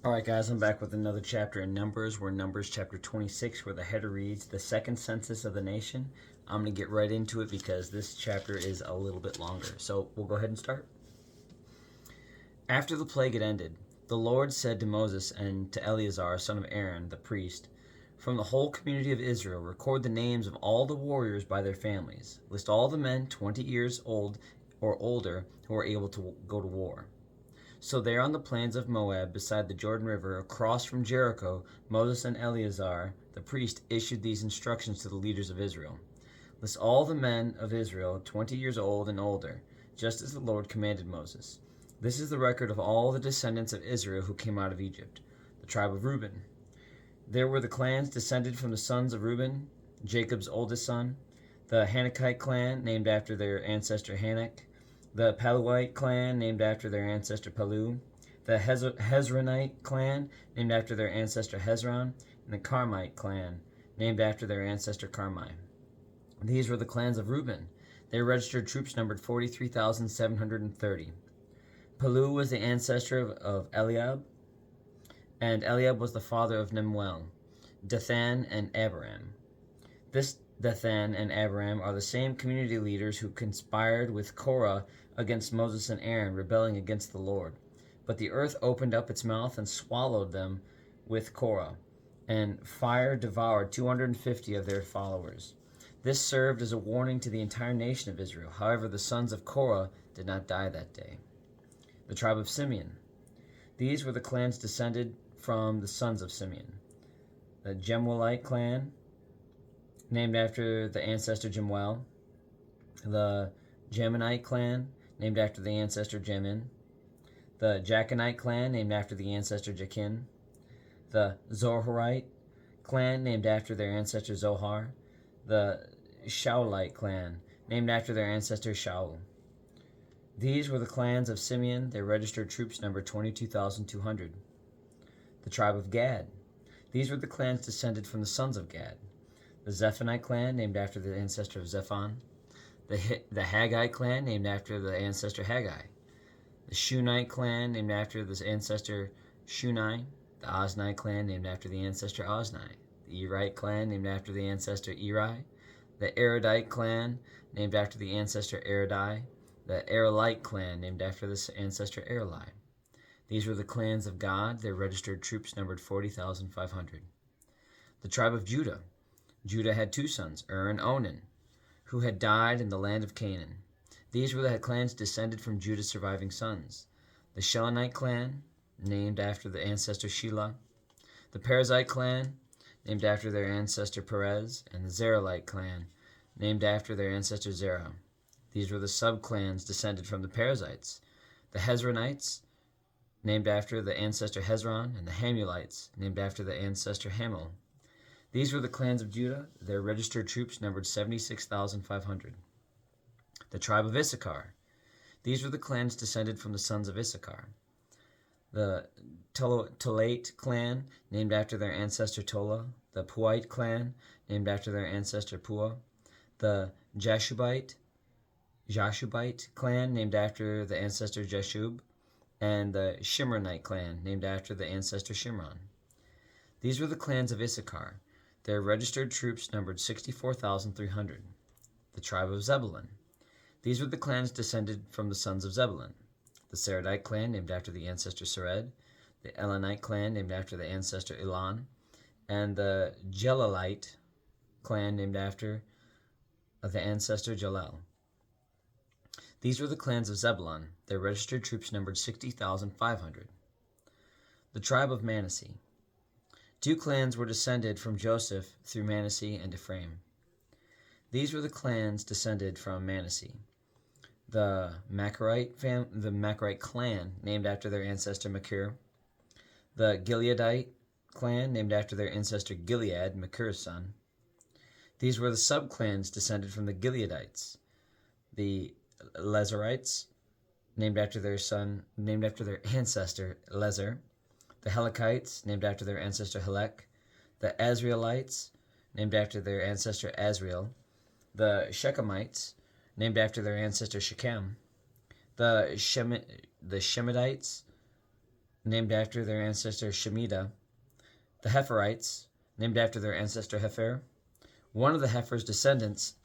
Alright guys, I'm back with another chapter in Numbers. We're in Numbers chapter 26 where the header reads, the second census of the nation. I'm going to get right into it because this chapter is a little bit longer. So we'll go ahead and start. After the plague had ended, the Lord said to Moses and to Eleazar, son of Aaron, the priest, from the whole community of Israel, record the names of all the warriors by their families. List all the men 20 years old or older who are able to go to war. So there on the plains of Moab, beside the Jordan River, across from Jericho, Moses and Eleazar, the priest, issued these instructions to the leaders of Israel. List all the men of Israel 20 years old and older, just as the Lord commanded Moses. This is the record of all the descendants of Israel who came out of Egypt. The tribe of Reuben. There were the clans descended from the sons of Reuben, Jacob's oldest son, the Hanakite clan, named after their ancestor Hanak, the Paluite clan, named after their ancestor Palu, the Hezronite clan, named after their ancestor Hezron, and the Carmite clan, named after their ancestor Carmi. These were the clans of Reuben. Their registered troops numbered 43,730. Palu was the ancestor of Eliab, and Eliab was the father of Nemuel, Dathan, and Abiram. This Dathan and Abiram are the same community leaders who conspired with Korah against Moses and Aaron, rebelling against the Lord. But the earth opened up its mouth and swallowed them with Korah, and fire devoured 250 of their followers. This served as a warning to the entire nation of Israel. However, the sons of Korah did not die that day. The tribe of Simeon. These were the clans descended from the sons of Simeon. The Jemuelite clan, named after the ancestor Jemuel. The Jaminite clan, named after the ancestor Jamin. The Jachinite clan, named after the ancestor Jachin. The Zoharite clan, named after their ancestor Zohar. The Shaulite clan, named after their ancestor Shaul. These were the clans of Simeon. Their registered troops numbered 22,200. The tribe of Gad. These were the clans descended from the sons of Gad. The Zephonite clan, named after the ancestor of Zephon. The Haggite clan, named after the ancestor Haggai. The Shunite clan, named after the ancestor Shunai. The Oznite clan, named after the ancestor Ozni. The Erite clan, named after the ancestor Eri. The Eridite clan, named after the ancestor Eridai. The Arelite clan, named after the ancestor Areli. These were the clans of God. Their registered troops numbered 40,500. The tribe of Judah. Judah had two sons, and Onan, who had died in the land of Canaan. These were the clans descended from Judah's surviving sons. The Shelonite clan, named after the ancestor Shelah. The Perizzite clan, named after their ancestor Perez. And the Zerahite clan, named after their ancestor Zerah. These were the sub-clans descended from the Perizzites. The Hezronites, named after the ancestor Hezron. And the Hamulites, named after the ancestor Hamul. These were the clans of Judah. Their registered troops numbered 76,500. The tribe of Issachar. These were the clans descended from the sons of Issachar. The Tolate clan, named after their ancestor Tola. The Puite clan, named after their ancestor Pua. The Jashubite clan, named after the ancestor Jeshub. And the Shimronite clan, named after the ancestor Shimron. These were the clans of Issachar. Their registered troops numbered 64,300. The tribe of Zebulun. These were the clans descended from the sons of Zebulun. The Seredite clan, named after the ancestor Sered. The Elonite clan, named after the ancestor Elon. And the Jelalite clan, named after the ancestor Jalel. These were the clans of Zebulun. Their registered troops numbered 60,500. The tribe of Manasseh. Two clans were descended from Joseph through Manasseh and Ephraim. These were the clans descended from Manasseh. The Machirite clan, named after their ancestor Machir. The Gileadite clan, named after their ancestor Gilead, Machir's son. These were the sub-clans descended from the Gileadites. The Lezerites, named after their ancestor Lezer. The Helekites, named after their ancestor Helek. The Azraelites, named after their ancestor Azrael. The Shechemites, named after their ancestor Shechem. The Shemitites, named after their ancestor Shemitah. The Heferites, named after their ancestor Hefer. One of the Heifer's descendants,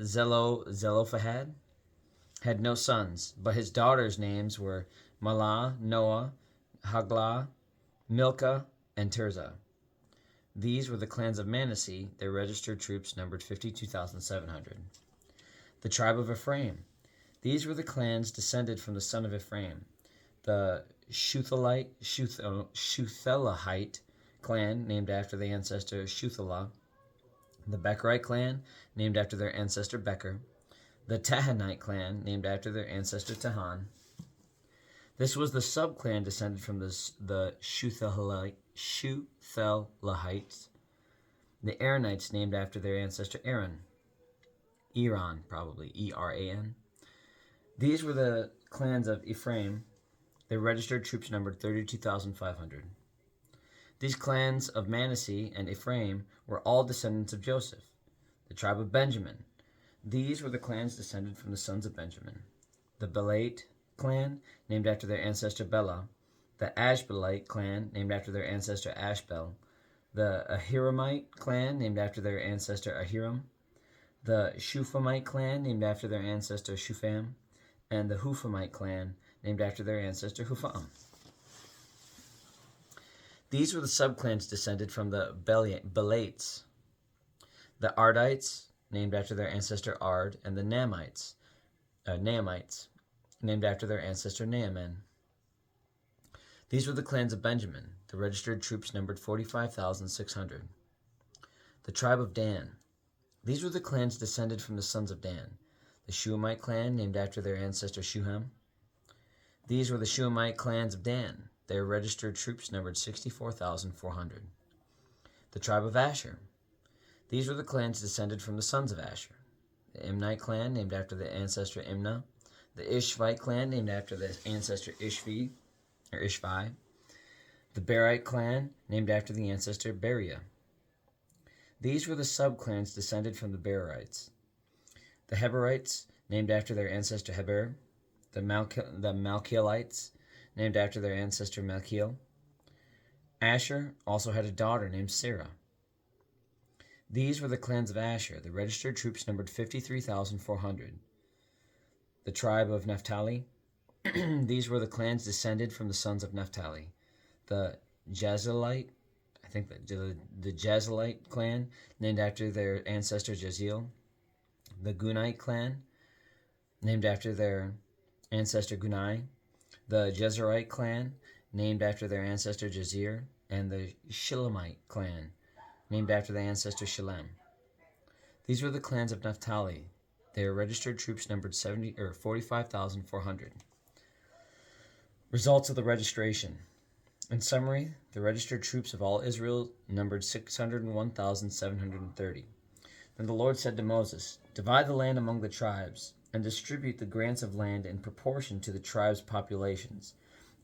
Zelophehad, had no sons, but his daughters' names were Mahlah, Noah, Haglah, Milcah, and Tirzah. These were the clans of Manasseh. Their registered troops numbered 52,700. The tribe of Ephraim. These were the clans descended from the son of Ephraim. The Shuthelahite clan, named after the ancestor Shuthelah. The Becherite clan, named after their ancestor Becher. The Tahanite clan, named after their ancestor Tahan. This was the subclan descended from the Shuthelahites. The Aaronites, named after their ancestor Aaron. Eran, probably, E-R-A-N. These were the clans of Ephraim. Their registered troops numbered 32,500. These clans of Manasseh and Ephraim were all descendants of Joseph. The tribe of Benjamin. These were the clans descended from the sons of Benjamin. The Belite clan, named after their ancestor Bela. The Ashbelite clan, named after their ancestor Ashbel. The Ahiramite clan, named after their ancestor Ahiram. The Shuphamite clan, named after their ancestor Shupham. And the Huphamite clan, named after their ancestor Hupham. These were the subclans descended from the Belites. The Ardites, named after their ancestor Ard, and the Naamites, named after their ancestor Naaman. These were the clans of Benjamin. The registered troops numbered 45,600. The tribe of Dan. These were the clans descended from the sons of Dan. The Shuhamite clan, named after their ancestor Shuham. These were the Shuhamite clans of Dan. Their registered troops numbered 64,400. The tribe of Asher. These were the clans descended from the sons of Asher. The Imnite clan, named after the ancestor Imnah. The Ishvite clan, named after the ancestor Ishvi. The Berite clan, named after the ancestor Beriah. These were the subclans descended from the Berites. The Heberites, named after their ancestor Heber. The Malchielites, named after their ancestor Malchiel. Asher also had a daughter named Sarah. These were the clans of Asher. The registered troops numbered 53,400. The tribe of Naphtali. These were the clans descended from the sons of Naphtali. The Jezreelite, the Jezreelite clan, named after their ancestor Jeziel. The Gunite clan, named after their ancestor Gunai. The Jezerite clan, named after their ancestor Jezir. And the Shilamite clan, named after the ancestor Shalem. These were the clans of Naphtali. Their registered troops numbered 45,400. Results of the registration. In summary, the registered troops of all Israel numbered 601,730. Then the Lord said to Moses, "Divide the land among the tribes, and distribute the grants of land in proportion to the tribes' populations,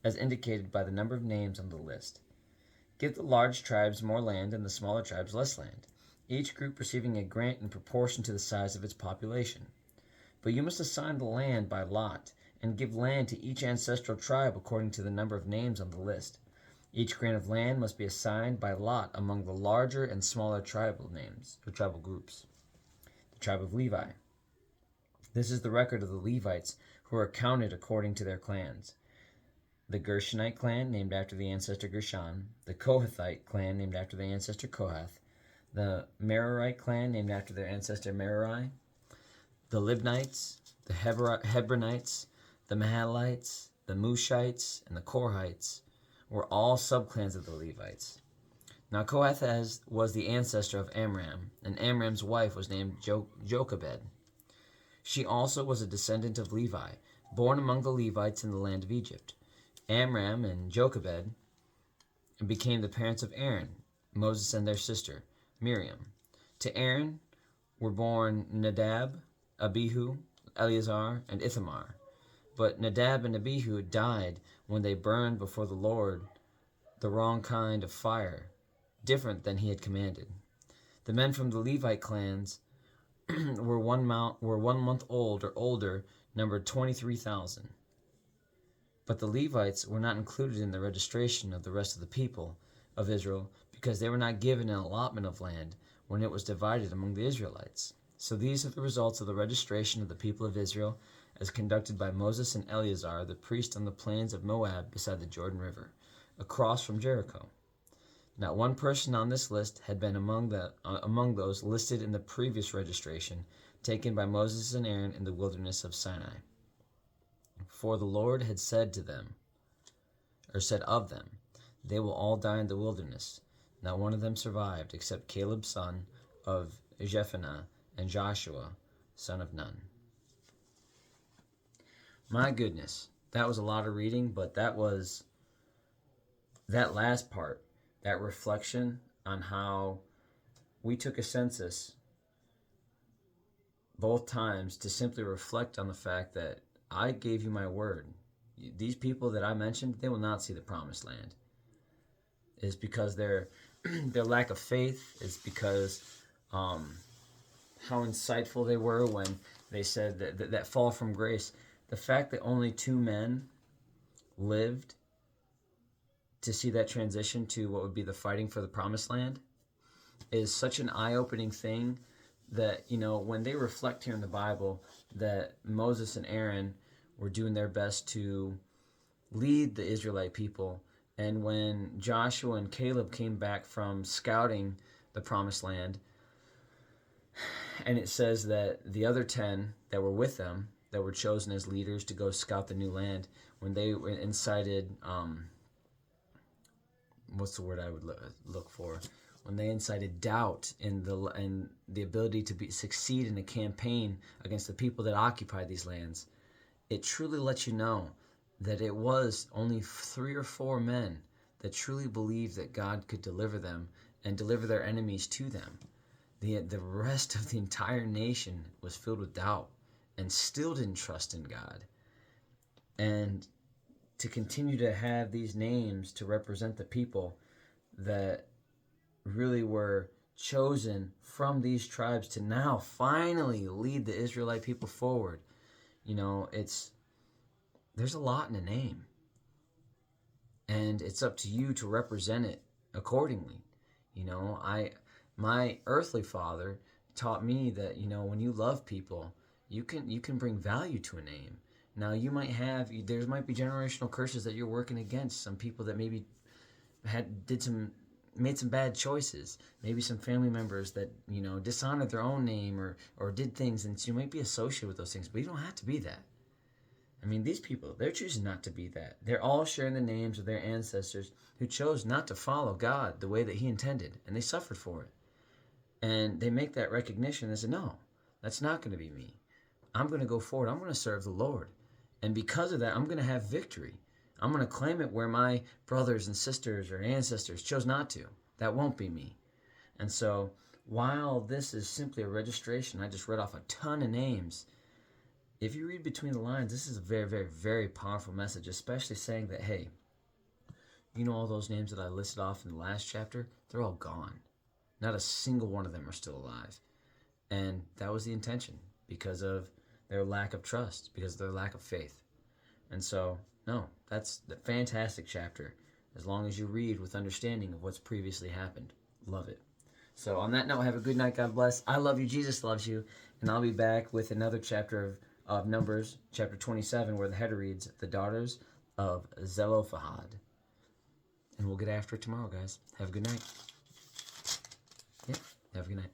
as indicated by the number of names on the list. Give the large tribes more land and the smaller tribes less land, each group receiving a grant in proportion to the size of its population. But you must assign the land by lot, and give land to each ancestral tribe according to the number of names on the list. Each grant of land must be assigned by lot among the larger and smaller tribal names or tribal groups." The tribe of Levi. This is the record of the Levites who are counted according to their clans. The Gershonite clan, named after the ancestor Gershon. The Kohathite clan, named after the ancestor Kohath. The Merarite clan, named after their ancestor Merari. The Libnites, the Hebronites, the Mahalites, the Mushites, and the Korhites were all subclans of the Levites. Now Kohath was the ancestor of Amram, and Amram's wife was named Jochebed. She also was a descendant of Levi, born among the Levites in the land of Egypt. Amram and Jochebed became the parents of Aaron, Moses and their sister, Miriam. To Aaron were born Nadab, Abihu, Eleazar, and Ithamar. But Nadab and Abihu died when they burned before the Lord the wrong kind of fire, different than he had commanded. The men from the Levite clans were 1 month old or older, numbered 23,000. But the Levites were not included in the registration of the rest of the people of Israel because they were not given an allotment of land when it was divided among the Israelites. So these are the results of the registration of the people of Israel as conducted by Moses and Eleazar, the priest, on the plains of Moab beside the Jordan River, across from Jericho. Not one person on this list had been among those listed in the previous registration taken by Moses and Aaron in the wilderness of Sinai. For the Lord had said to them, or said of them, they will all die in the wilderness. Not one of them survived, except Caleb son of Jephunneh and Joshua son of Nun. My goodness, that was a lot of reading, but that last part, that reflection on how we took a census both times to simply reflect on the fact that I gave you my word. These people that I mentioned, they will not see the promised land. It's because their lack of faith. It's because how insightful they were when they said that fall from grace. The fact that only 2 men lived to see that transition to what would be the fighting for the promised land is such an eye-opening thing that, when they reflect here in the Bible that Moses and Aaron were doing their best to lead the Israelite people, and when Joshua and Caleb came back from scouting the promised land, and it says that the other 10 that were with them, that were chosen as leaders to go scout the new land, when they incited, what's the word I would look for? When they incited doubt in the ability to succeed in a campaign against the people that occupied these lands, it truly lets you know that it was only 3 or 4 men that truly believed that God could deliver them and deliver their enemies to them. The rest of the entire nation was filled with doubt and still didn't trust in God. And to continue to have these names to represent the people that really were chosen from these tribes to now finally lead the Israelite people forward, there's a lot in a name. And it's up to you to represent it accordingly. My earthly father taught me that, when you love people, you can bring value to a name. Now there might be generational curses that you're working against. Some people that maybe made some bad choices. Maybe some family members that, dishonored their own name or did things, and so you might be associated with those things, but you don't have to be that. These people, they're choosing not to be that. They're all sharing the names of their ancestors who chose not to follow God the way that He intended, and they suffered for it. And they make that recognition and say, no, that's not going to be me. I'm going to go forward. I'm going to serve the Lord. And because of that, I'm going to have victory. I'm going to claim it where my brothers and sisters or ancestors chose not to. That won't be me. And so while this is simply a registration, I just read off a ton of names. If you read between the lines, this is a very, very, very powerful message, especially saying that, hey, all those names that I listed off in the last chapter, they're all gone. Not a single one of them are still alive. And that was the intention because of their lack of trust, because of their lack of faith. And so, no, that's the fantastic chapter, as long as you read with understanding of what's previously happened. Love it. So on that note, have a good night. God bless. I love you. Jesus loves you. And I'll be back with another chapter of Numbers, chapter 27, where the header reads, the daughters of Zelophehad. And we'll get after it tomorrow, guys. Have a good night. Yeah, have a good night.